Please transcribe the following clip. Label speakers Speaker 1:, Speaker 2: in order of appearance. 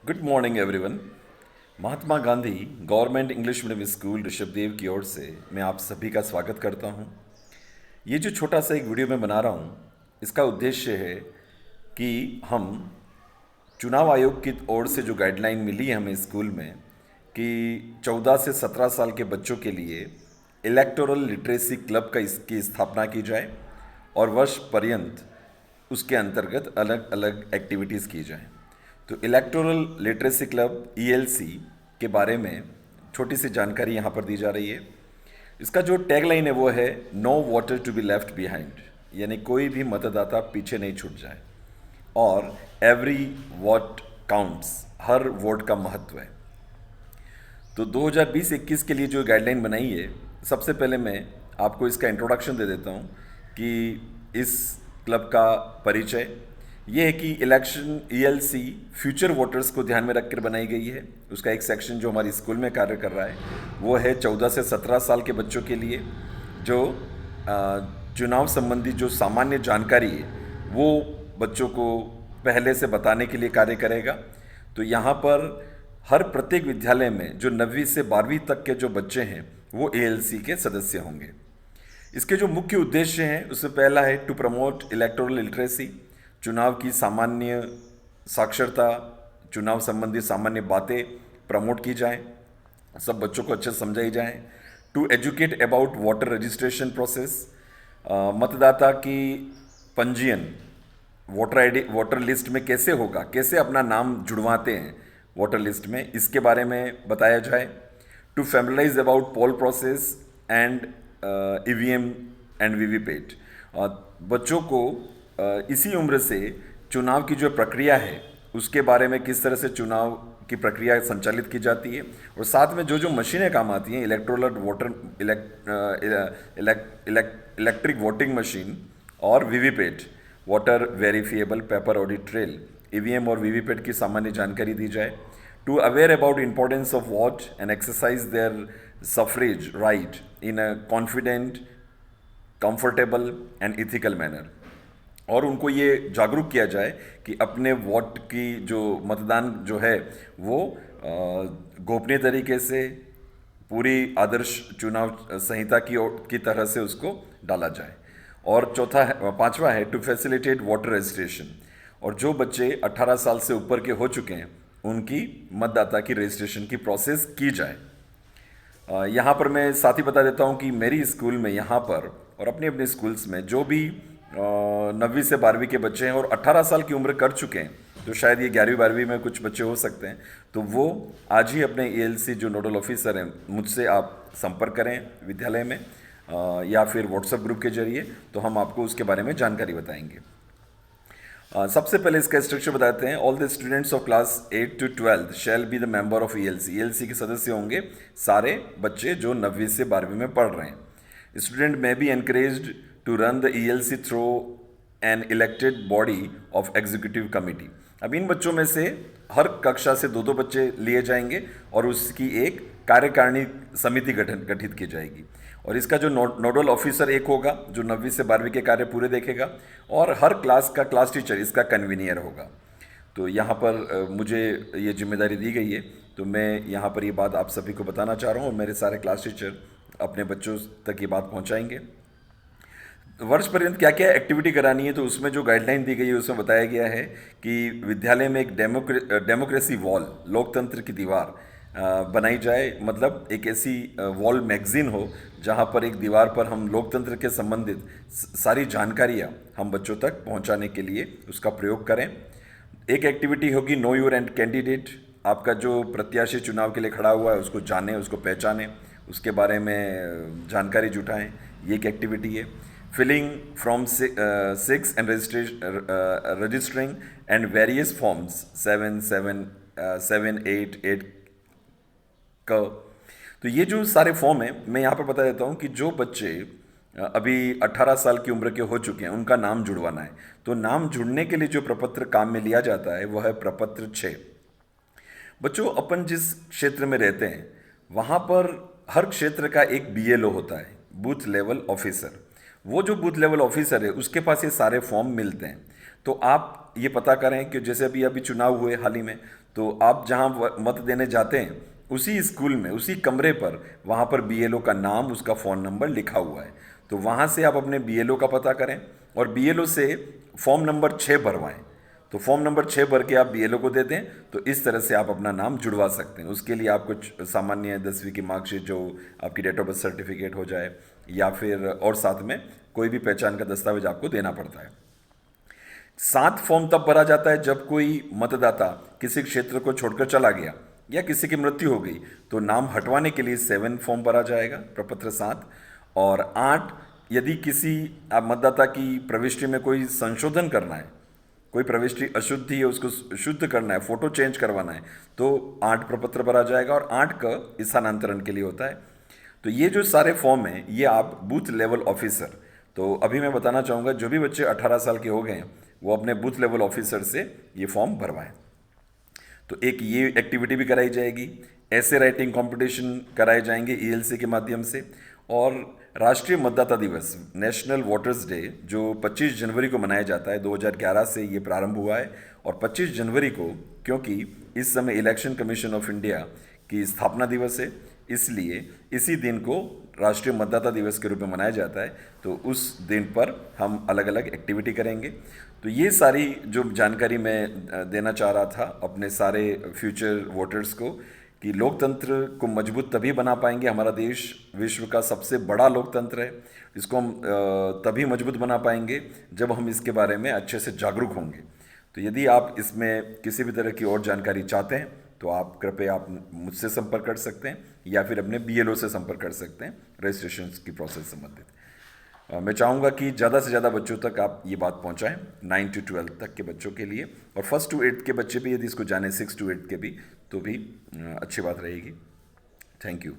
Speaker 1: Good morning everyone. Mahatma Gandhi government English medium school Rishabhdev की ओर से मैं आप सभी का स्वागत करता हूं। ये जो छोटा सा एक वीडियो मैं बना रहा हूं, इसका उद्देश्य है कि हम चुनाव आयोग की ओर से जो गाइडलाइन मिली है हमें स्कूल में कि 14 से 17 साल के बच्चों के लिए इलेक्टोरल लिटरेसी क्लब का इसकी स्थापना की जाए और वर्ष पर्यंत उसके अंतर्गत अलग अलग एक्टिविटीज़ की जाएं। तो इलेक्टोरल लिटरेसी क्लब ईएलसी के बारे में छोटी सी जानकारी यहाँ पर दी जा रही है। इसका जो टैगलाइन है वो है no voter to be left behind, यानी कोई भी मतदाता पीछे नहीं छूट जाए और एवरी वोट काउंट्स, हर वोट का महत्व है। तो 2020-21 के लिए जो गाइडलाइन बनाई है, सबसे पहले मैं आपको इसका इंट्रोडक्शन दे देता हूँ कि इस क्लब का परिचय ये है कि इलेक्शन ईएलसी फ्यूचर वोटर्स को ध्यान में रखकर बनाई गई है। उसका एक सेक्शन जो हमारी स्कूल में कार्य कर रहा है वो है 14 से 17 साल के बच्चों के लिए, जो चुनाव संबंधी जो सामान्य जानकारी है वो बच्चों को पहले से बताने के लिए कार्य करेगा। तो यहाँ पर हर प्रत्येक विद्यालय में जो 9वीं से 12वीं तक के जो बच्चे हैं वो एएलसी के सदस्य होंगे। इसके जो मुख्य उद्देश्य हैं उसमें पहला है टू प्रमोट इलेक्टोरल लिटरेसी, चुनाव की सामान्य साक्षरता, चुनाव संबंधी सामान्य बातें प्रमोट की जाएं, सब बच्चों को अच्छे से समझाई जाएं। To educate about voter registration process, मतदाता की पंजीयन वोटर आईडी वोटर लिस्ट में कैसे होगा, कैसे अपना नाम जुड़वाते हैं वोटर लिस्ट में, इसके बारे में बताया जाए। To familiarise about poll process and EVM and VVPAT, बच्चों को इसी उम्र से चुनाव की जो प्रक्रिया है उसके बारे में, किस तरह से चुनाव की प्रक्रिया संचालित की जाती है, और साथ में जो जो मशीनें काम आती हैं, electoral voter electric voting machine और VVPAT voter verifiable paper audit trail, EVM और वीवीपैट की सामान्य जानकारी दी जाए। To aware about importance of vote and exercise their suffrage right in a confident, comfortable and ethical manner, और उनको ये जागरूक किया जाए कि अपने वोट की जो मतदान जो है वो गोपनीय तरीके से पूरी आदर्श चुनाव संहिता की तरह से उसको डाला जाए। और पांचवा है टू फैसिलिटेट वोटर रजिस्ट्रेशन, और जो बच्चे 18 साल से ऊपर के हो चुके हैं उनकी मतदाता की रजिस्ट्रेशन की प्रोसेस की जाए। यहाँ पर मैं साथ ही बता देता हूँ कि मेरी स्कूल में यहाँ पर और अपने अपने स्कूल्स में जो भी 9वीं से 12वीं के बच्चे हैं और 18 साल की उम्र कर चुके हैं, तो शायद ये 11वीं 12वीं में कुछ बच्चे हो सकते हैं, तो वो आज ही अपने एएलसी जो नोडल ऑफिसर हैं मुझसे आप संपर्क करें विद्यालय में या फिर व्हाट्सएप ग्रुप के जरिए, तो हम आपको उसके बारे में जानकारी बताएंगे। सबसे पहले इसका स्ट्रक्चर बताते हैं। All the students of class 8 to 12 shall be the member of ELC. ELC के सदस्य होंगे सारे बच्चे जो 9वीं से 12वीं में पढ़ रहे हैं। Student may be encouraged to run the ELC through an elected body of executive committee. अब इन बच्चों में से हर कक्षा से दो दो बच्चे लिए जाएंगे और उसकी एक कार्यकारिणी समिति गठित की जाएगी, और इसका जो नोडल ऑफिसर एक होगा जो 9वीं से 12वीं के कार्य पूरे देखेगा, और हर क्लास का क्लास टीचर इसका कन्वीनियर होगा। तो यहाँ पर मुझे ये जिम्मेदारी दी गई है, तो मैं यहाँ पर ये बात आप सभी को बताना चाह रहा हूँ और मेरे सारे क्लास टीचर अपने बच्चों तक ये बात पहुँचाएंगे। वर्ष पर्यंत क्या क्या एक्टिविटी करानी है, तो उसमें जो गाइडलाइन दी गई है उसमें बताया गया है कि विद्यालय में एक डेमोक्रेसी वॉल, लोकतंत्र की दीवार बनाई जाए। मतलब एक ऐसी वॉल मैगजीन हो जहां पर एक दीवार पर हम लोकतंत्र के संबंधित सारी जानकारियां हम बच्चों तक पहुंचाने के लिए उसका प्रयोग करें। एक एक्टिविटी होगी नो योर एंड कैंडिडेट, आपका जो प्रत्याशी चुनाव के लिए खड़ा हुआ है उसको जानें, उसको पहचानें, उसके बारे में जानकारी जुटाएं, ये एक एक्टिविटी है। Filling from 6 and registering and various forms 7, 8 का। तो ये जो सारे फॉर्म हैं मैं यहाँ पर बता देता हूँ कि जो बच्चे अभी 18 साल की उम्र के हो चुके हैं उनका नाम जुड़वाना है। तो नाम जुड़ने के लिए जो प्रपत्र काम में लिया जाता है वह है प्रपत्र 6। बच्चों, अपन जिस क्षेत्र में रहते हैं वहाँ पर हर क्षेत्र का एक बीएलओ होता है, बूथ लेवल ऑफिसर। वो जो बूथ लेवल ऑफिसर है उसके पास ये सारे फॉर्म मिलते हैं। तो आप आप ये पता करें कि जैसे अभी अभी चुनाव हुए हाल ही में, तो आप जहाँ मत देने जाते हैं उसी स्कूल में, उसी कमरे पर, वहाँ पर बीएलओ का नाम, उसका फ़ोन नंबर लिखा हुआ है। तो वहाँ से आप अपने बीएलओ का पता करें और बीएलओ से फॉर्म नंबर 6 भरवाएं। तो फॉर्म नंबर 6 भर के आप बीएलओ को दे दें, तो इस तरह से आप अपना नाम जुड़वा सकते हैं। उसके लिए आप कुछ सामान्य 10वीं की मार्कशीट, जो आपकी डेट ऑफ बर्थ सर्टिफिकेट हो जाए, या फिर और साथ में कोई भी पहचान का दस्तावेज आपको देना पड़ता है। 7 फॉर्म तब भरा जाता है जब कोई मतदाता किसी क्षेत्र को छोड़कर चला गया या किसी की मृत्यु हो गई, तो नाम हटवाने के लिए 7 फॉर्म भरा जाएगा, प्रपत्र 7। और 8, यदि किसी मतदाता की प्रविष्टि में कोई संशोधन करना है, कोई प्रविष्टि अशुद्धि है, उसको शुद्ध करना है, फोटो चेंज करवाना है, तो 8 प्रपत्र भरा जाएगा और 8 का स्थानांतरण के लिए होता है। तो ये जो सारे फॉर्म हैं, ये आप बूथ लेवल ऑफिसर, तो अभी मैं बताना चाहूँगा जो भी बच्चे 18 साल के हो गए हैं वो अपने बूथ लेवल ऑफिसर से ये फॉर्म भरवाएं। तो एक ये एक्टिविटी भी कराई जाएगी, ऐसे राइटिंग कंपटीशन कराए जाएंगे ईएलसी के माध्यम से। और राष्ट्रीय मतदाता दिवस, नेशनल वोटर्स डे, जो 25 जनवरी को मनाया जाता है, 2011 से ये प्रारंभ हुआ है। और 25 जनवरी को, क्योंकि इस समय इलेक्शन कमीशन ऑफ इंडिया की स्थापना दिवस है, इसलिए इसी दिन को राष्ट्रीय मतदाता दिवस के रूप में मनाया जाता है। तो उस दिन पर हम अलग अलग एक्टिविटी करेंगे। तो ये सारी जो जानकारी मैं देना चाह रहा था अपने सारे फ्यूचर वोटर्स को, कि लोकतंत्र को मजबूत तभी बना पाएंगे, हमारा देश विश्व का सबसे बड़ा लोकतंत्र है, इसको हम तभी मजबूत बना पाएंगे जब हम इसके बारे में अच्छे से जागरूक होंगे। तो यदि आप इसमें किसी भी तरह की और जानकारी चाहते हैं तो आप कृपया आप मुझसे संपर्क कर सकते हैं या फिर अपने बीएलओ से संपर्क कर सकते हैं रजिस्ट्रेशन की प्रोसेस संबंधित। मैं चाहूँगा कि ज़्यादा से ज़्यादा बच्चों तक आप ये बात पहुँचाएं, 9 to 12 तक के बच्चों के लिए, और 1st to 8th के बच्चे भी यदि इसको जाने, 6 to 8 के भी, तो भी अच्छी बात रहेगी। Thank you.